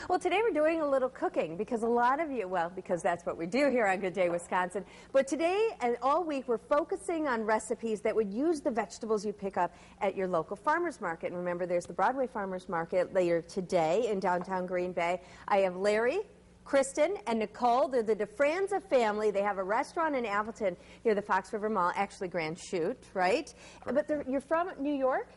Well, today we're doing a little cooking because a lot of you, well, because that's what we do here on Good Day Wisconsin. But today and all week we're focusing on recipes that would use the vegetables you pick up at your local farmers market. And remember, there's the Broadway Farmers Market later today in downtown Green Bay. I have Larry, Kristen, and Nicole. They're the DeFranza family. They have a restaurant in Appleton near the Fox River Mall, actually Grand Chute, right? Correct. But you're from New York?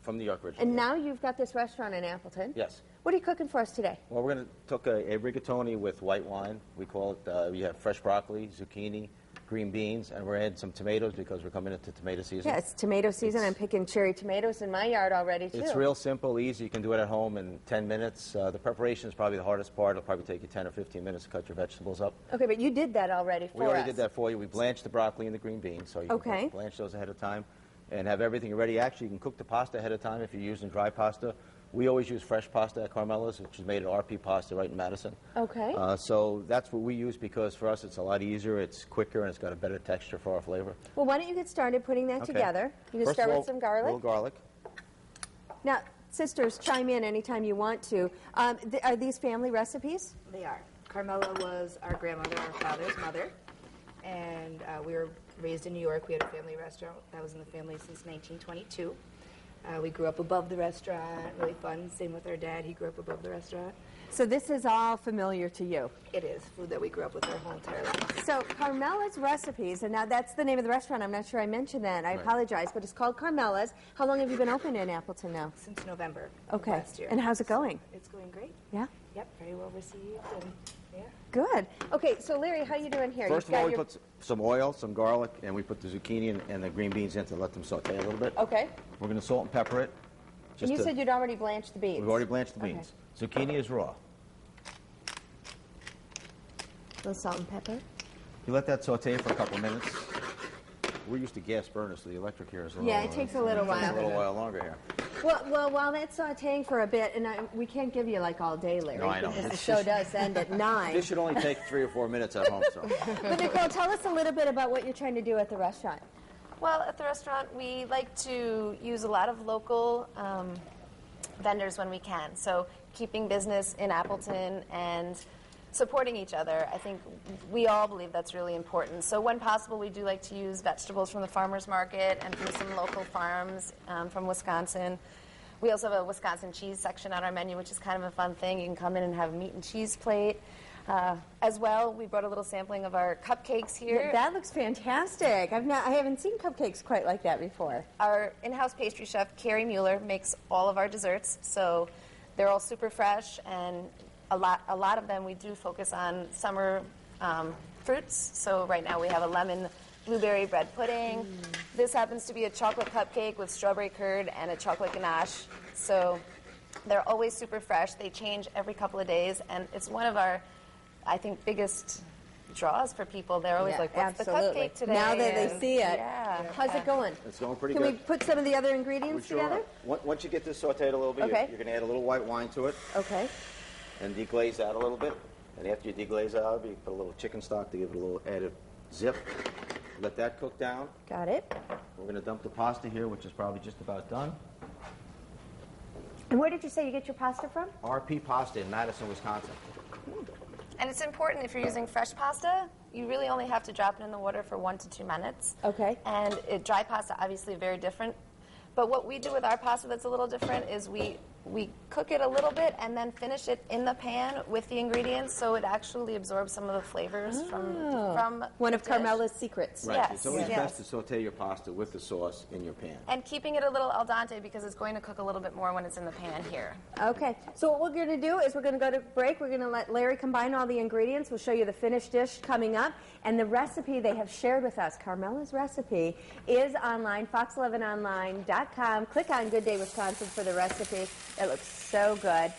From New York originally. And now you've got this restaurant in Appleton? Yes. What are you cooking for us today? Well, we're going to cook a rigatoni with white wine. We call it, we have fresh broccoli, zucchini, green beans, and we're adding some tomatoes because we're coming into tomato season. Yeah, it's tomato season. I'm picking cherry tomatoes in my yard already, too. It's real simple, easy. You can do it at home in 10 minutes. The preparation is probably the hardest part. It'll probably take you 10 or 15 minutes to cut your vegetables up. Okay, but you did that already for us. We already did that for you. We blanched the broccoli and the green beans, so you can blanch those ahead of time and have everything ready. Actually, you can cook the pasta ahead of time if you're using dry pasta. We always use fresh pasta at Carmela's, which is made at RP Pasta right in Madison. Okay. So that's what we use because for us it's a lot easier, it's quicker, and it's got a better texture for our flavor. Well, why don't you get started putting that together? You can start with some garlic. A little garlic. Now, sisters, chime in anytime you want to. Are these family recipes? They are. Carmela was our grandmother, our father's mother, and we were raised in New York. We had a family restaurant that was in the family since 1922. We grew up above the restaurant, really fun. Same with our dad, he grew up above the restaurant. So this is all familiar to you? It is, food that we grew up with our whole entire life. So Carmela's Recipes, and now that's the name of the restaurant. I'm not sure I mentioned that. I apologize, but it's called Carmela's. How long have you been open in Appleton now? Since November of last year. And how's it going? It's going great. Yeah? Yep, very well received, and yeah. Good. Okay, so Larry, how you doing here? First of all, we put some oil, some garlic, and we put the zucchini and the green beans in to let them saute a little bit. Okay. We're going to salt and pepper it. And you said you'd already blanched the beans. We've already blanched the beans. Okay. Zucchini is raw. A little salt and pepper. You let that saute for a couple of minutes. We're used to gas burners, so the electric here is a little... Yeah, it takes a little while. A little while longer here. Well, while that's sauteing for a bit, and we can't give you like all day, Larry, no, I know. because the show does end at 9. This should only take 3 or 4 minutes at home. So. But Nicole, tell us a little bit about what you're trying to do at the restaurant. Well, at the restaurant, we like to use a lot of local vendors when we can. So keeping business in Appleton and supporting each other, I think we all believe that's really important. So when possible, we do like to use vegetables from the farmers market and from some local farms from Wisconsin. We also have a Wisconsin cheese section on our menu, which is kind of a fun thing. You can come in and have a meat and cheese plate. As well, we brought a little sampling of our cupcakes here. Yeah, that looks fantastic. I haven't seen cupcakes quite like that before. Our in-house pastry chef, Carrie Mueller, makes all of our desserts, so they're all super fresh, and a lot of them we do focus on summer fruits. So right now we have a lemon blueberry bread pudding. This happens to be a chocolate cupcake with strawberry curd and a chocolate ganache. So they're always super fresh. They change every couple of days, and it's one of our, I think, biggest draws for people. They're always like, what's the cupcake today? Now that they see it. Yeah. How's it going? It's going pretty good. good. Can we put some of the other ingredients together? Once you get this sauteed a little bit, you're going to add a little white wine to it. Okay. And deglaze that a little bit. And after you deglaze that out, you put a little chicken stock to give it a little added zip. Let that cook down. Got it. We're going to dump the pasta here, which is probably just about done. And where did you say you get your pasta from? RP Pasta in Madison, Wisconsin. And it's important if you're using fresh pasta, you really only have to drop it in the water for 1 to 2 minutes. Okay. And dry pasta, obviously, very different. But what we do with our pasta that's a little different is we cook it a little bit and then finish it in the pan with the ingredients, so it actually absorbs some of the flavors from one of Carmela's secrets. Right. Yes. It's always best to saute your pasta with the sauce in your pan. And keeping it a little al dente because it's going to cook a little bit more when it's in the pan here. Okay. So what we're going to do is we're going to go to break. We're going to let Larry combine all the ingredients. We'll show you the finished dish coming up. And the recipe they have shared with us, Carmela's recipe, is online, fox11online.com. Click on Good Day Wisconsin for the recipe. It looks so good.